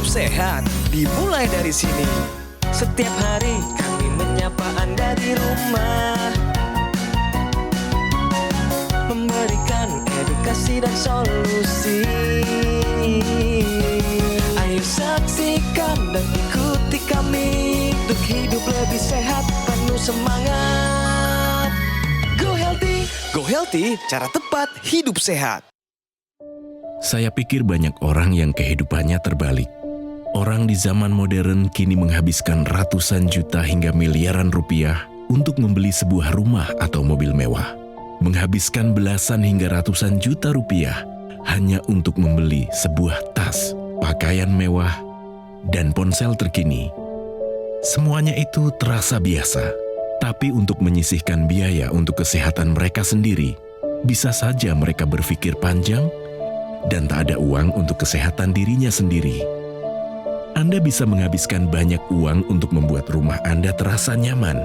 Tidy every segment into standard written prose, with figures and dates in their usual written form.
sehat dimulai dari sini. Setiap hari kami menyapa Anda di rumah, memberikan edukasi dan solusi. Ayo saksikan dan ikuti kami untuk hidup lebih sehat, penuh semangat. Go Healthy, cara tepat hidup sehat. Saya pikir banyak orang yang kehidupannya terbalik. Orang di zaman modern kini menghabiskan ratusan juta hingga miliaran rupiah untuk membeli sebuah rumah atau mobil mewah. Menghabiskan belasan hingga ratusan juta rupiah hanya untuk membeli sebuah tas, pakaian mewah, dan ponsel terkini. Semuanya itu terasa biasa, tapi untuk menyisihkan biaya untuk kesehatan mereka sendiri, bisa saja mereka berpikir panjang dan tak ada uang untuk kesehatan dirinya sendiri. Anda bisa menghabiskan banyak uang untuk membuat rumah Anda terasa nyaman.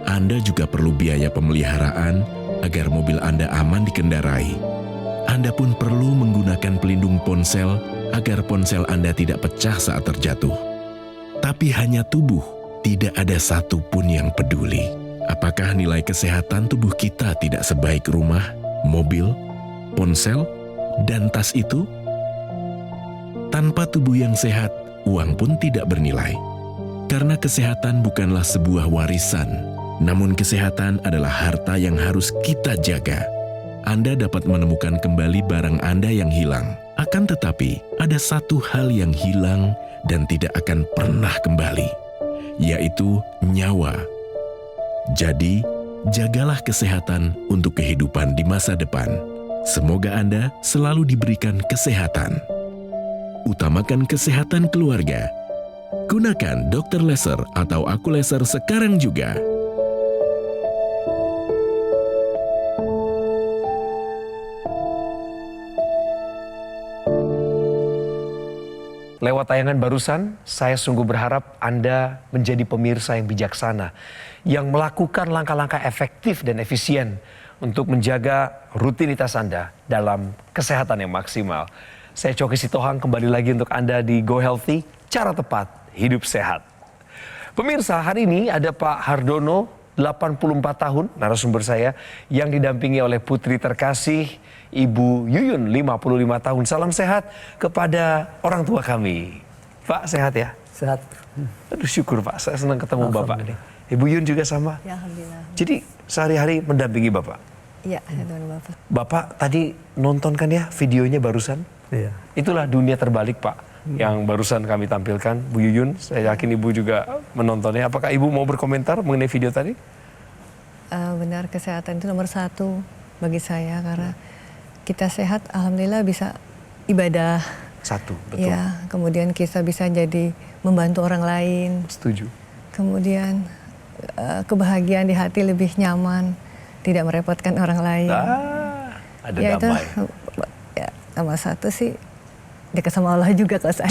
Anda juga perlu biaya pemeliharaan agar mobil Anda aman dikendarai. Anda pun perlu menggunakan pelindung ponsel agar ponsel Anda tidak pecah saat terjatuh. Tapi hanya tubuh, tidak ada satupun yang peduli. Apakah nilai kesehatan tubuh kita tidak sebaik rumah, mobil, ponsel, dan tas itu? Tanpa tubuh yang sehat, uang pun tidak bernilai. Karena kesehatan bukanlah sebuah warisan, namun kesehatan adalah harta yang harus kita jaga. Anda dapat menemukan kembali barang Anda yang hilang. Akan tetapi, ada satu hal yang hilang dan tidak akan pernah kembali, yaitu nyawa. Jadi, jagalah kesehatan untuk kehidupan di masa depan. Semoga Anda selalu diberikan kesehatan. Utamakan kesehatan keluarga. Gunakan Dr. Laser atau Aku Laser sekarang juga. Lewat tayangan barusan, saya sungguh berharap Anda menjadi pemirsa yang bijaksana, yang melakukan langkah-langkah efektif dan efisien untuk menjaga rutinitas Anda dalam kesehatan yang maksimal. Saya Coki Sitohang kembali lagi untuk Anda di Go Healthy, cara tepat hidup sehat. Pemirsa, hari ini ada Pak Hardono, 84 tahun, narasumber saya, yang didampingi oleh putri terkasih, Ibu Yuyun, 55 tahun. Salam sehat kepada orang tua kami. Pak, sehat ya? Sehat. Aduh, syukur Pak, saya senang ketemu Bapak nih. Ibu Yun juga sama? Ya, Alhamdulillah. Jadi sehari-hari mendampingi Bapak? Iya, teman Bapak. Bapak tadi nonton kan ya videonya barusan? Iya. Itulah dunia terbalik Pak, yang barusan kami tampilkan. Bu Yuyun, saya yakin Ibu juga menontonnya. Apakah Ibu mau berkomentar mengenai video tadi? Benar, kesehatan itu nomor satu bagi saya karena kita sehat, alhamdulillah bisa ibadah. Satu, betul. Ya, kemudian kita bisa jadi membantu orang lain. Setuju. Kemudian Kebahagiaan di hati lebih nyaman, tidak merepotkan orang lain. Ada ya, damai. Ya, nomor satu sih dekat sama Allah juga kalau saya.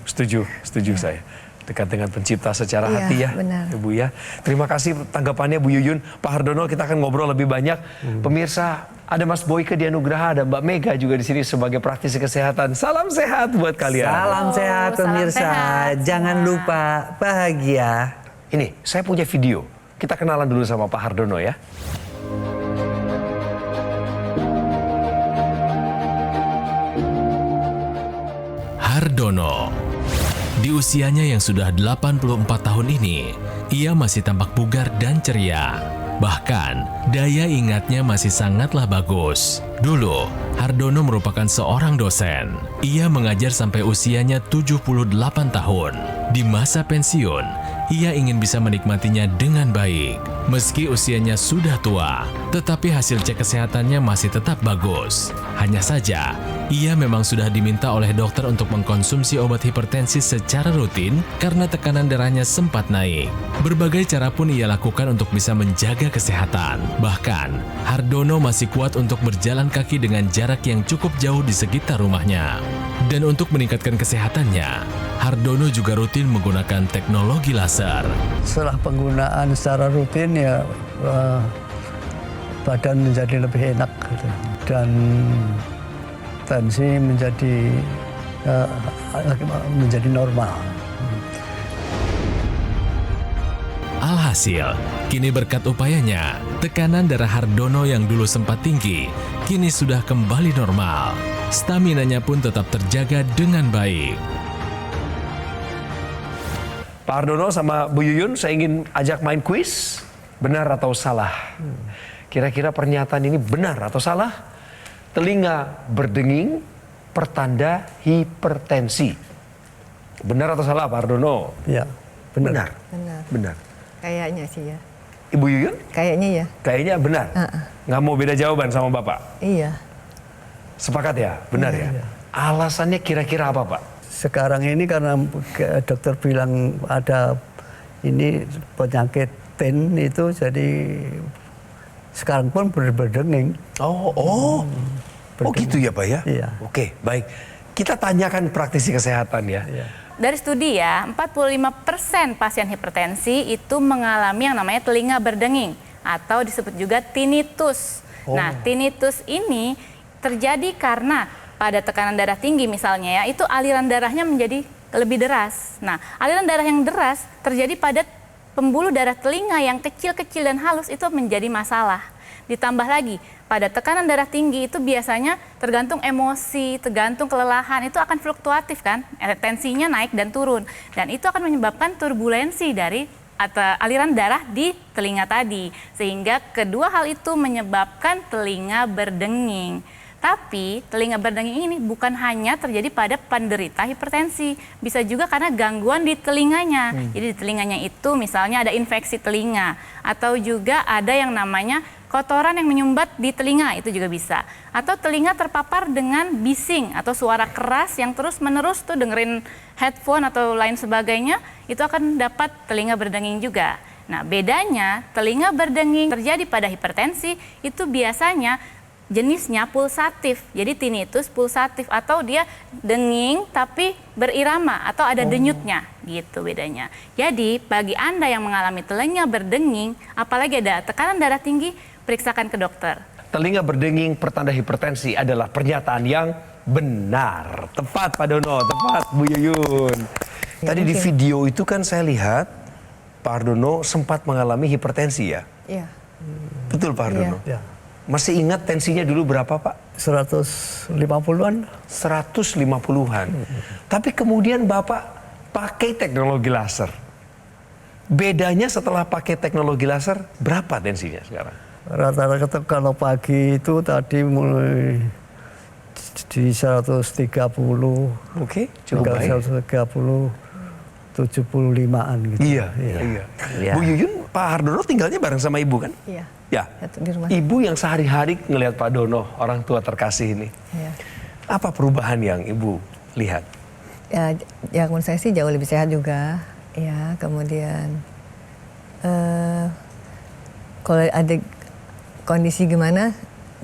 Setuju ya. Saya. Dekat dengan pencipta secara hati ya, benar. Ibu ya. Terima kasih tanggapannya Bu Yuyun. Pak Hardono, kita akan ngobrol lebih banyak. Pemirsa, ada Mas Boyke Dianugraha, ada Mbak Mega juga di sini sebagai praktisi kesehatan. Salam sehat buat kalian. Salam sehat pemirsa. Sehat. Jangan lupa bahagia. Ini, saya punya video. Kita kenalan dulu sama Pak Hardono ya. Hardono. Di usianya yang sudah 84 tahun ini, ia masih tampak bugar dan ceria. Bahkan, daya ingatnya masih sangatlah bagus. Dulu, Hardono merupakan seorang dosen. Ia mengajar sampai usianya 78 tahun. Di masa pensiun, ia ingin bisa menikmatinya dengan baik. Meski usianya sudah tua, tetapi hasil cek kesehatannya masih tetap bagus. Hanya saja, ia memang sudah diminta oleh dokter untuk mengkonsumsi obat hipertensi secara rutin karena tekanan darahnya sempat naik. Berbagai cara pun ia lakukan untuk bisa menjaga kesehatan. Bahkan, Hardono masih kuat untuk berjalan kaki dengan jarak yang cukup jauh di sekitar rumahnya. Dan untuk meningkatkan kesehatannya, Hardono juga rutin menggunakan teknologi laser. Setelah penggunaan secara rutin ya badan menjadi lebih enak gitu. Dan tensi menjadi menjadi normal. Alhasil, kini berkat upayanya, tekanan darah Hardono yang dulu sempat tinggi, kini sudah kembali normal. Staminanya pun tetap terjaga dengan baik. Pak Hardono sama Bu Yuyun, saya ingin ajak main kuis, benar atau salah. Kira-kira pernyataan ini benar atau salah? Telinga berdenging, pertanda hipertensi. Benar atau salah Pak Hardono? Ya, benar. Benar. Benar. Kayaknya sih ya. Ibu Yuyun? Kayaknya ya. Kayaknya benar. Nggak mau beda jawaban sama Bapak? Iya. Sepakat ya? Benar ya? Alasannya kira-kira apa Pak? Sekarang ini karena dokter bilang ada ini penyakit TEN itu, jadi sekarang pun berdenging. Oh gitu ya Pak ya? Iya. Oke, baik. Kita tanyakan praktisi kesehatan ya. Iya. Dari studi ya, 45% pasien hipertensi itu mengalami yang namanya telinga berdenging atau disebut juga tinnitus. Nah, tinnitus ini terjadi karena pada tekanan darah tinggi misalnya ya, itu aliran darahnya menjadi lebih deras. Nah, aliran darah yang deras terjadi pada pembuluh darah telinga yang kecil-kecil dan halus itu menjadi masalah. Ditambah lagi, pada tekanan darah tinggi itu biasanya tergantung emosi, tergantung kelelahan, itu akan fluktuatif kan, tensinya naik dan turun. Dan itu akan menyebabkan turbulensi dari atau aliran darah di telinga tadi. Sehingga kedua hal itu menyebabkan telinga berdenging. Tapi telinga berdenging ini bukan hanya terjadi pada penderita hipertensi, bisa juga karena gangguan di telinganya. Jadi di telinganya itu misalnya ada infeksi telinga, atau juga ada yang namanya kotoran yang menyumbat di telinga, itu juga bisa. Atau telinga terpapar dengan bising atau suara keras yang terus-menerus tuh dengerin headphone atau lain sebagainya, itu akan dapat telinga berdenging juga. Nah, bedanya telinga berdenging terjadi pada hipertensi itu biasanya jenisnya pulsatif, jadi tinnitus pulsatif, atau dia denging tapi berirama atau ada denyutnya, gitu bedanya. Jadi bagi Anda yang mengalami telinga berdenging, apalagi ada tekanan darah tinggi, periksakan ke dokter. Telinga berdenging pertanda hipertensi adalah pernyataan yang benar. Tepat Pak Dono, tepat Bu Yuyun. Tadi di video itu kan saya lihat Pak Hardono sempat mengalami hipertensi ya? Iya. Betul Pak Hardono? Ya. Masih ingat tensinya dulu berapa Pak? 150-an. 150-an. Tapi kemudian Bapak pakai teknologi laser. Bedanya setelah pakai teknologi laser, berapa tensinya sekarang? Rata-rata kalau pagi itu tadi mulai di 130. Oke, cukup baik. 130, 75-an gitu. Iya. Iya. Bu Yuyun, Pak Hardono tinggalnya bareng sama Ibu kan? Iya. Ya. Satu di rumah. Ibu yang sehari-hari ngelihat Pak Dono, orang tua terkasih ini. Iya. Apa perubahan yang Ibu lihat? Ya menurut saya sih jauh lebih sehat juga. Ya, kemudian kalau ada kondisi gimana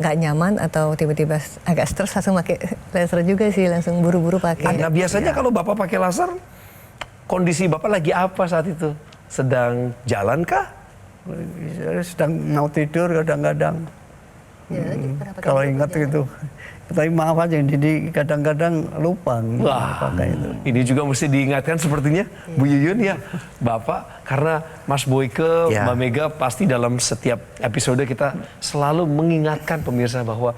nggak nyaman atau tiba-tiba agak stres, langsung pakai laser juga sih, langsung buru-buru pakai. Nah, biasanya kalau Bapak pakai laser, kondisi Bapak lagi apa saat itu? Sedang jalan kah? Sedang mau tidur kadang-kadang. Kalau ingat itu. Tapi maaf aja, jadi kadang-kadang lupa. Wah, pakai itu. ini juga mesti diingatkan sepertinya Bu Yuyun ya, Bapak, karena Mas Boyke, Ya. Mbak Mega pasti dalam setiap episode kita selalu mengingatkan pemirsa bahwa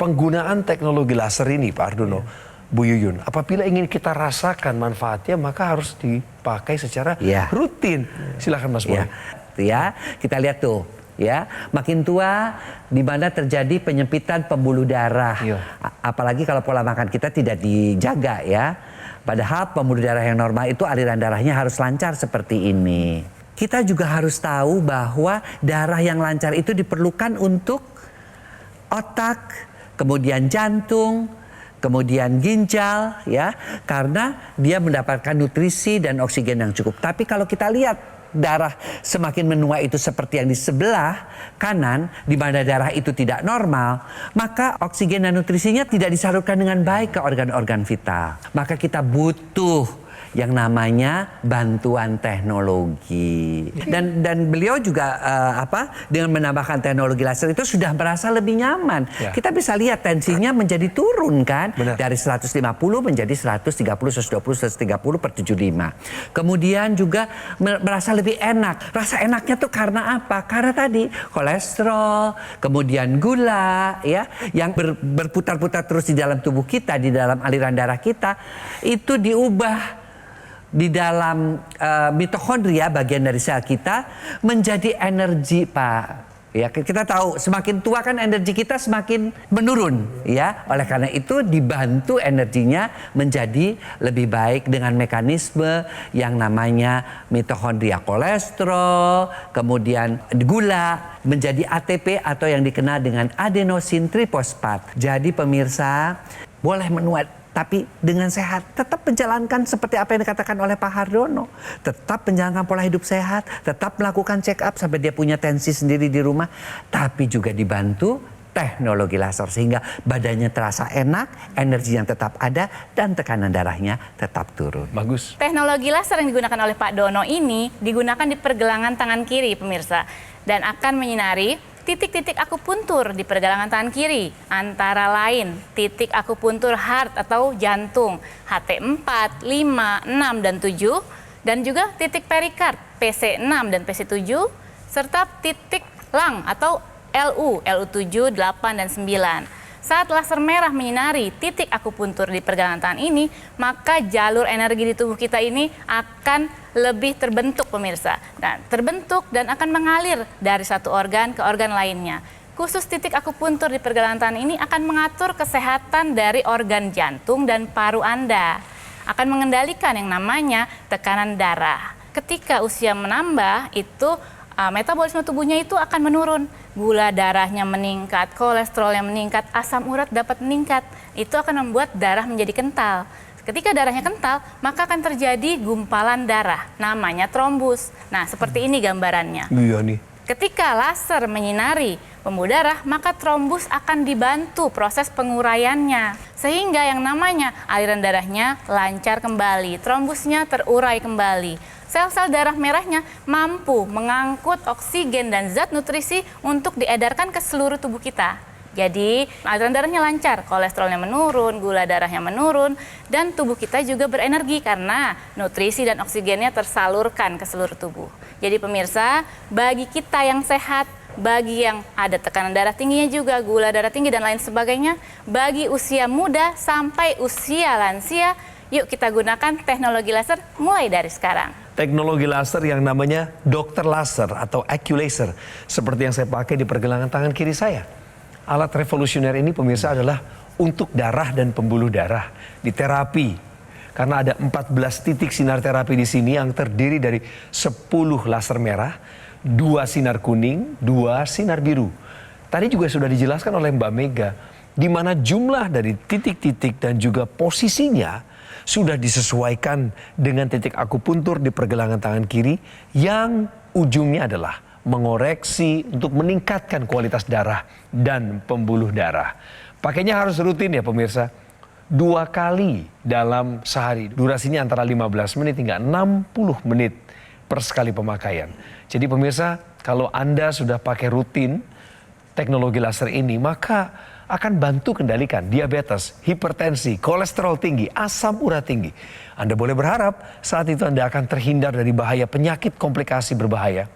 penggunaan teknologi laser ini Pak Hardono, Bu Yuyun, apabila ingin kita rasakan manfaatnya maka harus dipakai secara rutin. Silakan Mas Boy. Ya, kita lihat tuh. Ya, makin tua di mana terjadi penyempitan pembuluh darah. Apalagi kalau pola makan kita tidak dijaga ya. Padahal pembuluh darah yang normal itu aliran darahnya harus lancar seperti ini. Kita juga harus tahu bahwa darah yang lancar itu diperlukan untuk otak, kemudian jantung, kemudian ginjal ya, karena dia mendapatkan nutrisi dan oksigen yang cukup. Tapi kalau kita lihat darah semakin menua itu seperti yang di sebelah kanan, di mana darah itu tidak normal, maka oksigen dan nutrisinya tidak disalurkan dengan baik ke organ-organ vital. Maka kita butuh yang namanya bantuan teknologi. Dan beliau juga dengan menambahkan teknologi laser itu sudah merasa lebih nyaman. Ya. Kita bisa lihat tensinya menjadi turun kan. Benar. Dari 150 menjadi 130, 120, 130/75. Kemudian juga merasa lebih enak. Rasa enaknya tuh karena apa? Karena tadi kolesterol, kemudian gula ya yang berputar-putar terus di dalam tubuh kita, di dalam aliran darah kita itu diubah di dalam mitokondria, bagian dari sel kita, menjadi energi, Pak. Ya, kita tahu semakin tua kan energi kita semakin menurun, ya. Oleh karena itu dibantu energinya menjadi lebih baik dengan mekanisme yang namanya mitokondria kolesterol, kemudian gula menjadi ATP atau yang dikenal dengan adenosin trifosfat. Jadi pemirsa boleh menuat tapi dengan sehat, tetap menjalankan seperti apa yang dikatakan oleh Pak Hardono. Tetap menjalankan pola hidup sehat, tetap melakukan check up sampai dia punya tensi sendiri di rumah. Tapi juga dibantu teknologi laser sehingga badannya terasa enak, energi yang tetap ada, dan tekanan darahnya tetap turun. Bagus. Teknologi laser yang digunakan oleh Pak Dono ini digunakan di pergelangan tangan kiri, pemirsa. Dan akan menyinari titik-titik akupuntur di pergelangan tangan kiri, antara lain titik akupuntur heart atau jantung, HT4, 5, 6, dan 7, dan juga titik perikard, PC6 dan PC7, serta titik lung atau LU, LU7, 8, dan 9. Saat laser merah menyinari titik akupuntur di pergelangan tangan ini, maka jalur energi di tubuh kita ini akan lebih terbentuk, pemirsa. Dan terbentuk dan akan mengalir dari satu organ ke organ lainnya. Khusus titik akupuntur di pergelangan tangan ini akan mengatur kesehatan dari organ jantung dan paru Anda. Akan mengendalikan yang namanya tekanan darah. Ketika usia menambah, itu metabolisme tubuhnya itu akan menurun. Gula darahnya meningkat, kolesterolnya meningkat, asam urat dapat meningkat. Itu akan membuat darah menjadi kental. Ketika darahnya kental, maka akan terjadi gumpalan darah, namanya trombus. Nah, seperti ini gambarannya. Iya nih. Ketika laser menyinari pembuluh darah, maka trombus akan dibantu proses penguraiannya. Sehingga yang namanya aliran darahnya lancar kembali, trombusnya terurai kembali. Sel-sel darah merahnya mampu mengangkut oksigen dan zat nutrisi untuk diedarkan ke seluruh tubuh kita. Jadi aliran darahnya lancar, kolesterolnya menurun, gula darahnya menurun, dan tubuh kita juga berenergi karena nutrisi dan oksigennya tersalurkan ke seluruh tubuh. Jadi pemirsa, bagi kita yang sehat, bagi yang ada tekanan darah tingginya juga, gula darah tinggi dan lain sebagainya, bagi usia muda sampai usia lansia, yuk kita gunakan teknologi laser mulai dari sekarang. Teknologi laser yang namanya dokter laser atau AccuLaser, seperti yang saya pakai di pergelangan tangan kiri saya. Alat revolusioner ini pemirsa adalah untuk darah dan pembuluh darah di terapi. Karena ada 14 titik sinar terapi di sini yang terdiri dari 10 laser merah, 2 sinar kuning, 2 sinar biru. Tadi juga sudah dijelaskan oleh Mbak Mega, di mana jumlah dari titik-titik dan juga posisinya sudah disesuaikan dengan titik akupuntur di pergelangan tangan kiri yang ujungnya adalah mengoreksi untuk meningkatkan kualitas darah dan pembuluh darah. Pakainya harus rutin ya pemirsa, 2 kali dalam sehari. Durasinya antara 15 menit hingga 60 menit per sekali pemakaian. Jadi pemirsa, kalau Anda sudah pakai rutin teknologi laser ini, maka akan bantu kendalikan diabetes, hipertensi, kolesterol tinggi, asam urat tinggi. Anda boleh berharap saat itu Anda akan terhindar dari bahaya penyakit komplikasi berbahaya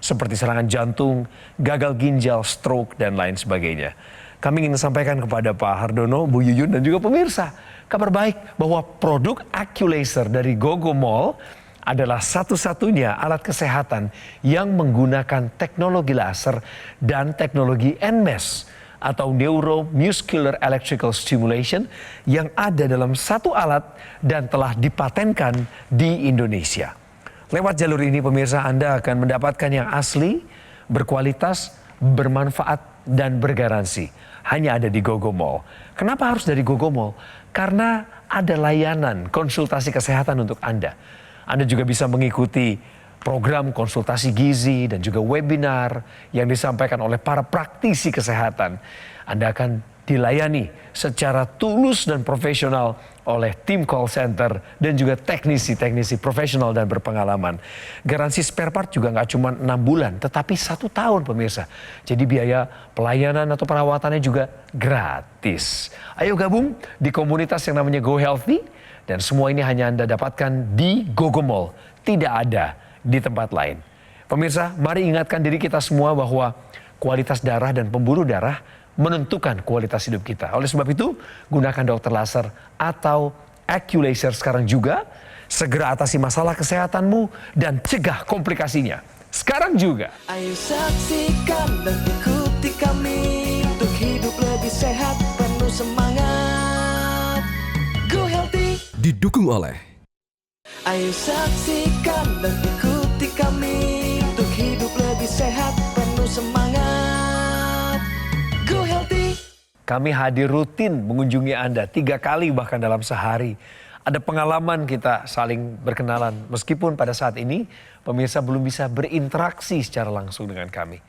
seperti serangan jantung, gagal ginjal, stroke, dan lain sebagainya. Kami ingin sampaikan kepada Pak Hardono, Bu Yuyun, dan juga pemirsa, kabar baik bahwa produk AccuLaser dari Gogo Mall adalah satu-satunya alat kesehatan yang menggunakan teknologi laser dan teknologi NMES atau Neuromuscular Electrical Stimulation yang ada dalam satu alat dan telah dipatenkan di Indonesia. Lewat jalur ini pemirsa, Anda akan mendapatkan yang asli, berkualitas, bermanfaat, dan bergaransi. Hanya ada di Gogo Mall. Kenapa harus dari Gogo Mall? Karena ada layanan konsultasi kesehatan untuk Anda. Anda juga bisa mengikuti program konsultasi gizi dan juga webinar yang disampaikan oleh para praktisi kesehatan. Anda akan dilayani secara tulus dan profesional oleh tim call center dan juga teknisi-teknisi profesional dan berpengalaman. Garansi spare part juga nggak cuma 6 bulan, tetapi 1 tahun pemirsa. Jadi biaya pelayanan atau perawatannya juga gratis. Ayo gabung di komunitas yang namanya Go Healthy, dan semua ini hanya Anda dapatkan di Gogomall, tidak ada di tempat lain. Pemirsa, mari ingatkan diri kita semua bahwa kualitas darah dan pembuluh darah menentukan kualitas hidup kita. Oleh sebab itu, gunakan dokter laser atau Aculaser sekarang juga. Segera atasi masalah kesehatanmu dan cegah komplikasinya sekarang juga. Ayo saksikan dan ikuti kami untuk hidup lebih sehat, penuh semangat. Go Healthy. Didukung oleh Ayo saksikan dan ikuti kami untuk hidup lebih sehat, penuh semangat. Go Healthy. Kami hadir rutin mengunjungi Anda 3 kali bahkan dalam sehari. Ada pengalaman kita saling berkenalan. Meskipun pada saat ini pemirsa belum bisa berinteraksi secara langsung dengan kami.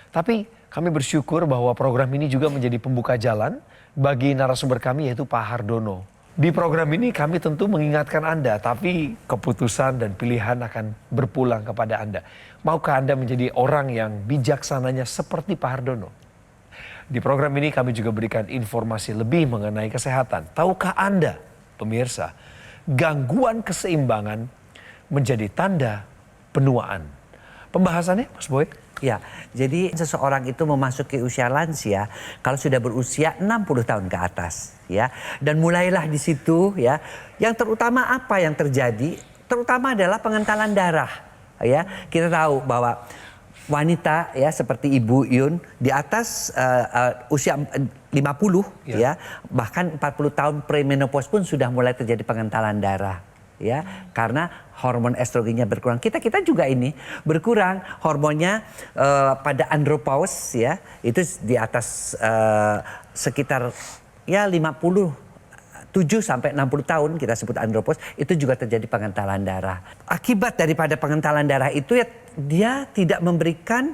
Tapi kami bersyukur bahwa program ini juga menjadi pembuka jalan bagi narasumber kami, yaitu Pak Hardono. Di program ini kami tentu mengingatkan Anda, tapi keputusan dan pilihan akan berpulang kepada Anda. Maukah Anda menjadi orang yang bijaksananya seperti Pak Hardono? Di program ini kami juga berikan informasi lebih mengenai kesehatan. Tahukah Anda, pemirsa, gangguan keseimbangan menjadi tanda penuaan? Pembahasannya, Mas Boy? Ya, jadi seseorang itu memasuki usia lansia kalau sudah berusia 60 tahun ke atas, ya. Dan mulailah di situ, ya. Yang terutama apa yang terjadi? Terutama adalah pengentalan darah, ya. Kita tahu bahwa wanita, ya, seperti Ibu Yun di atas usia 50, ya, bahkan 40 tahun premenopause pun sudah mulai terjadi pengentalan darah, ya, karena hormon estrogennya berkurang. Kita juga ini berkurang hormonnya pada andropause, ya, itu di atas sekitar ya 57 sampai 60 tahun kita sebut andropause, itu juga terjadi pengentalan darah. Akibat daripada pengentalan darah itu ya dia tidak memberikan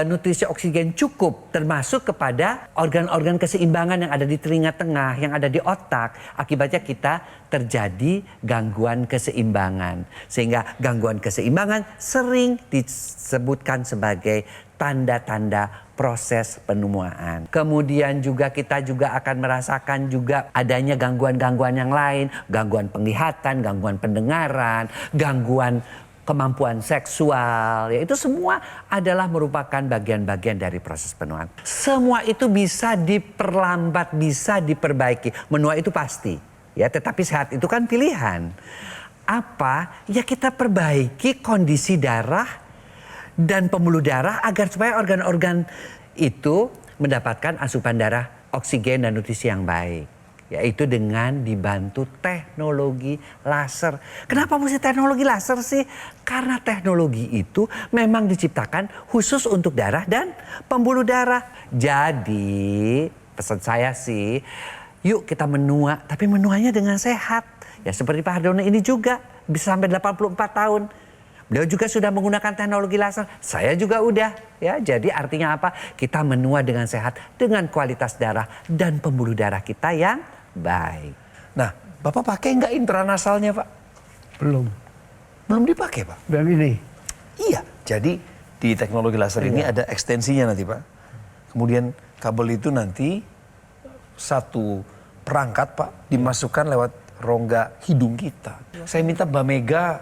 nutrisi oksigen cukup, termasuk kepada organ-organ keseimbangan yang ada di telinga tengah, yang ada di otak. Akibatnya kita terjadi gangguan keseimbangan. Sehingga gangguan keseimbangan sering disebutkan sebagai tanda-tanda proses penuaan. Kemudian juga kita juga akan merasakan juga adanya gangguan-gangguan yang lain, gangguan penglihatan, gangguan pendengaran, gangguan kemampuan seksual, ya itu semua adalah merupakan bagian-bagian dari proses penuaan. Semua itu bisa diperlambat, bisa diperbaiki. Menua itu pasti, ya, tetapi sehat itu kan pilihan. Apa? Ya kita perbaiki kondisi darah dan pembuluh darah agar supaya organ-organ itu mendapatkan asupan darah, oksigen dan nutrisi yang baik. Yaitu dengan dibantu teknologi laser. Kenapa mesti teknologi laser sih? Karena teknologi itu memang diciptakan khusus untuk darah dan pembuluh darah. Jadi pesan saya sih, yuk kita menua, tapi menuanya dengan sehat. Ya seperti Pak Hardono ini juga bisa sampai 84 tahun. Beliau juga sudah menggunakan teknologi laser. Saya juga udah. Ya, jadi artinya apa? Kita menua dengan sehat, dengan kualitas darah dan pembuluh darah kita yang baik. Nah, Bapak pakai nggak intranasalnya, Pak? Belum. Belum dipakai, Pak? Dan ini. Iya. Jadi di teknologi laser ini ada ekstensinya nanti, Pak. Kemudian kabel itu nanti satu perangkat, Pak, dimasukkan lewat rongga hidung kita. Saya minta Mbak Mega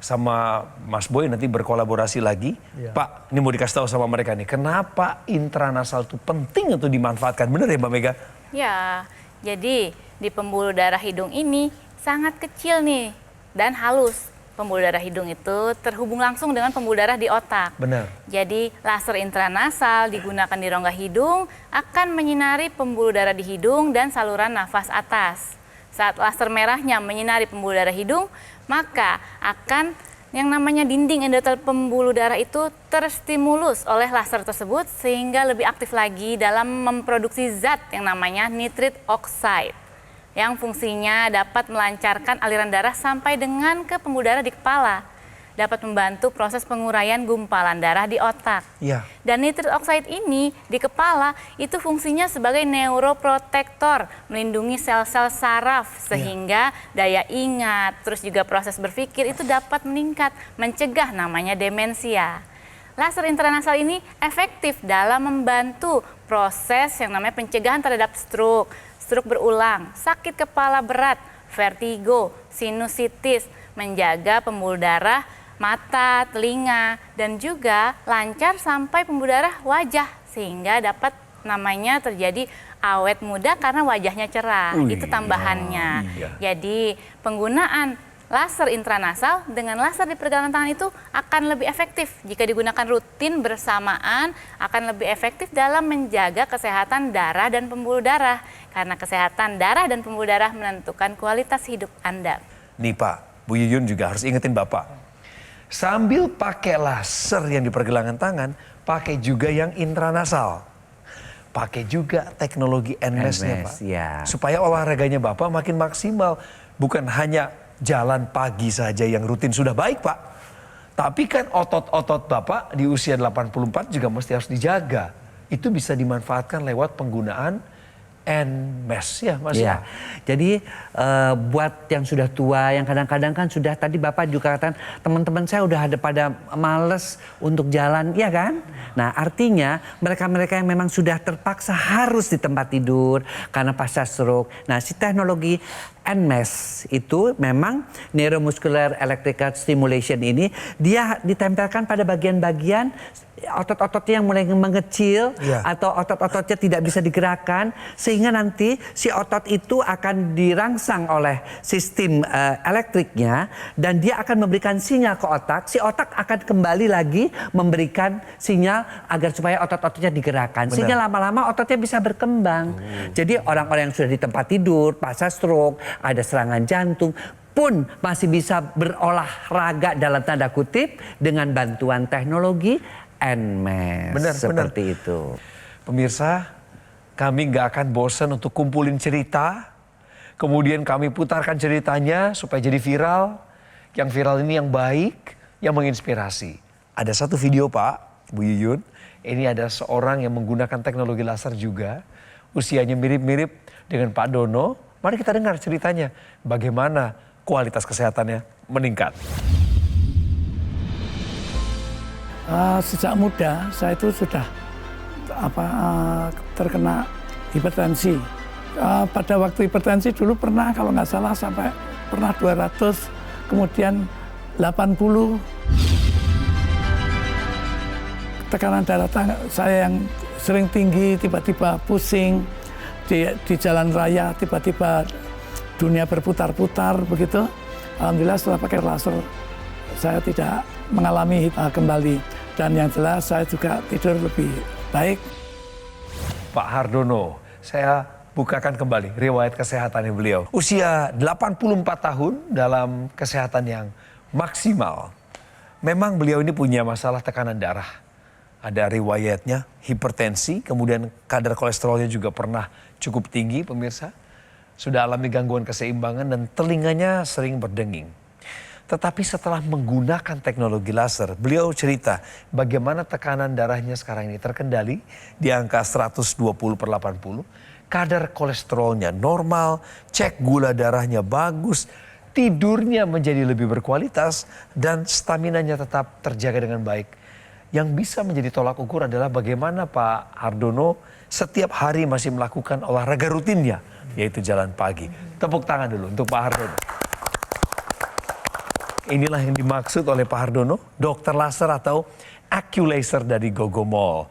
sama Mas Boy nanti berkolaborasi lagi. Pak, ini mau dikasih tahu sama mereka nih, kenapa intranasal itu penting untuk dimanfaatkan. Benar ya Mbak Mega? Ya, jadi di pembuluh darah hidung ini sangat kecil nih dan halus. Pembuluh darah hidung itu terhubung langsung dengan pembuluh darah di otak. Benar. Jadi laser intranasal digunakan di rongga hidung akan menyinari pembuluh darah di hidung dan saluran nafas atas. Saat laser merahnya menyinari pembuluh darah hidung, maka akan yang namanya dinding endotel pembuluh darah itu terstimulus oleh laser tersebut sehingga lebih aktif lagi dalam memproduksi zat yang namanya nitrit oxide yang fungsinya dapat melancarkan aliran darah sampai dengan ke pembuluh darah di kepala. dapat membantu proses penguraian gumpalan darah di otak. Iya. Dan nitrit oxide ini di kepala itu fungsinya sebagai neuroprotektor, melindungi sel-sel saraf sehingga daya ingat, terus juga proses berpikir itu dapat meningkat, mencegah namanya demensia. Laser intranasal ini efektif dalam membantu proses yang namanya pencegahan terhadap stroke berulang, sakit kepala berat, vertigo, sinusitis, menjaga pembuluh darah mata, telinga, dan juga lancar sampai pembuluh darah wajah sehingga dapat namanya terjadi awet muda karena wajahnya cerah. Itu tambahannya. Jadi penggunaan laser intranasal dengan laser di pergelangan tangan itu akan lebih efektif jika digunakan rutin bersamaan, akan lebih efektif dalam menjaga kesehatan darah dan pembuluh darah karena kesehatan darah dan pembuluh darah menentukan kualitas hidup Anda. Nih Pak, Bu Yuyun juga harus ingetin Bapak. Sambil pakai laser yang di pergelangan tangan, pakai juga yang intranasal. Pakai juga teknologi NMES-nya Pak. Ya. Supaya olahraganya Bapak makin maksimal. Bukan hanya jalan pagi saja yang rutin sudah baik Pak. Tapi kan otot-otot Bapak di usia 84 juga mesti harus dijaga. Itu bisa dimanfaatkan lewat penggunaan NMES ya Mas. Ya. Jadi buat yang sudah tua, yang kadang-kadang kan sudah tadi Bapak juga katakan teman-teman saya udah ada pada males untuk jalan, ya kan? Nah artinya mereka-mereka yang memang sudah terpaksa harus di tempat tidur karena pasca stroke. Nah si teknologi NMES itu memang neuromuscular electrical stimulation ini dia ditempelkan pada bagian-bagian otot-ototnya yang mulai mengecil atau otot-ototnya tidak bisa digerakkan sehingga nanti si otot itu akan dirangsang oleh sistem elektriknya dan dia akan memberikan sinyal ke otak. Si otak akan kembali lagi memberikan sinyal agar supaya otot-ototnya digerakkan. Sehingga lama-lama ototnya bisa berkembang. Jadi orang-orang yang sudah di tempat tidur, pasca stroke, ada serangan jantung pun masih bisa berolahraga dalam tanda kutip dengan bantuan teknologi NMES. Benar, seperti itu. Pemirsa, kami nggak akan bosan untuk kumpulin cerita. Kemudian kami putarkan ceritanya supaya jadi viral. Yang viral ini yang baik, yang menginspirasi. Ada satu video Pak, Bu Yuyun. Ini ada seorang yang menggunakan teknologi laser juga. Usianya mirip-mirip dengan Pak Dono. Mari kita dengar ceritanya. Bagaimana kualitas kesehatannya meningkat. Sejak muda saya itu sudah terkena hipertensi. Pada waktu hipertensi dulu pernah kalau nggak salah sampai pernah 200, kemudian 80. Tekanan darah saya yang sering tinggi, tiba-tiba pusing di jalan raya, tiba-tiba dunia berputar-putar begitu. Alhamdulillah setelah pakai laser saya tidak mengalami kembali. Dan yang jelas saya juga tidur lebih baik. Pak Hardono, saya bukakan kembali riwayat kesehatannya beliau. Usia 84 tahun dalam kesehatan yang maksimal. Memang beliau ini punya masalah tekanan darah. Ada riwayatnya hipertensi, kemudian kadar kolesterolnya juga pernah cukup tinggi pemirsa. Sudah alami gangguan keseimbangan dan telinganya sering berdenging. Tetapi setelah menggunakan teknologi laser, beliau cerita bagaimana tekanan darahnya sekarang ini terkendali di angka 120/80. Kadar kolesterolnya normal, cek gula darahnya bagus, tidurnya menjadi lebih berkualitas, dan staminanya tetap terjaga dengan baik. Yang bisa menjadi tolak ukur adalah bagaimana Pak Hardono setiap hari masih melakukan olahraga rutinnya, yaitu jalan pagi. Tepuk tangan dulu untuk Pak Hardono. Inilah yang dimaksud oleh Pak Hardono, dokter laser atau AccuLaser dari Gogo Mall.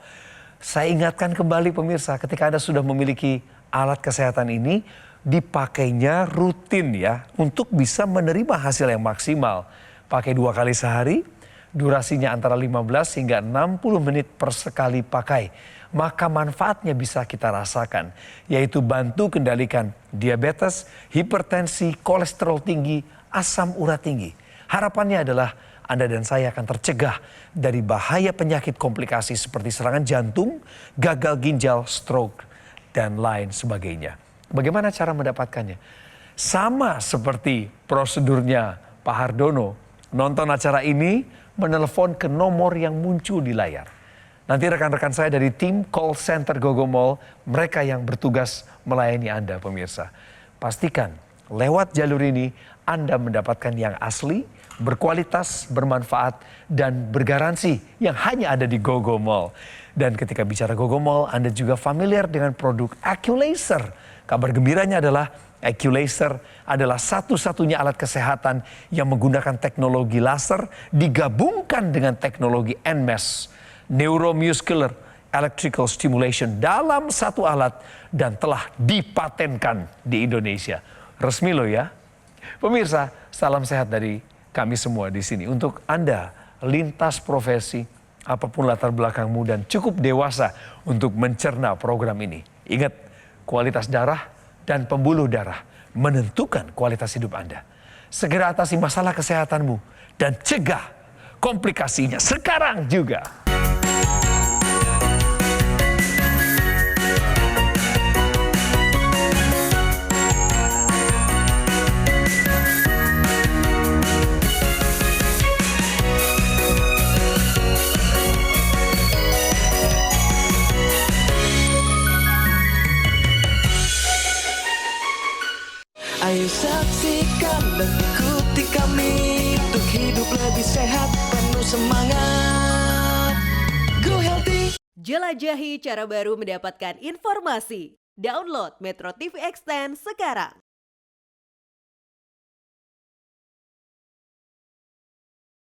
Saya ingatkan kembali pemirsa, ketika Anda sudah memiliki alat kesehatan ini, dipakainya rutin ya, untuk bisa menerima hasil yang maksimal. Pakai 2 kali sehari, durasinya antara 15 hingga 60 menit per sekali pakai. Maka manfaatnya bisa kita rasakan, yaitu bantu kendalikan diabetes, hipertensi, kolesterol tinggi, asam urat tinggi. Harapannya adalah Anda dan saya akan tercegah dari bahaya penyakit komplikasi seperti serangan jantung, gagal ginjal, stroke, dan lain sebagainya. Bagaimana cara mendapatkannya? Sama seperti prosedurnya Pak Hardono, Menonton acara ini, menelpon ke nomor yang muncul di layar. Nanti rekan-rekan saya dari tim call center GoGo Mall, mereka yang bertugas melayani Anda pemirsa. Pastikan lewat jalur ini Anda mendapatkan yang asli, berkualitas, bermanfaat, dan bergaransi yang hanya ada di GoGo Mall. Dan ketika bicara GoGo Mall, Anda juga familiar dengan produk AccuLaser. Kabar gembiranya adalah AccuLaser adalah satu-satunya alat kesehatan yang menggunakan teknologi laser digabungkan dengan teknologi NMES, Neuromuscular Electrical Stimulation, dalam satu alat dan telah dipatenkan di Indonesia. Resmi loh ya. Pemirsa, salam sehat dari kami semua di sini. Untuk Anda, lintas profesi, apapun latar belakangmu dan cukup dewasa untuk mencerna program ini. Ingat, kualitas darah dan pembuluh darah menentukan kualitas hidup Anda. Segera atasi masalah kesehatanmu dan cegah komplikasinya sekarang juga. Ayo saksikan dan ikuti kami untuk hidup lebih sehat, penuh semangat. Go Healthy. Jelajahi cara baru mendapatkan informasi. Download Metro TV Extend sekarang.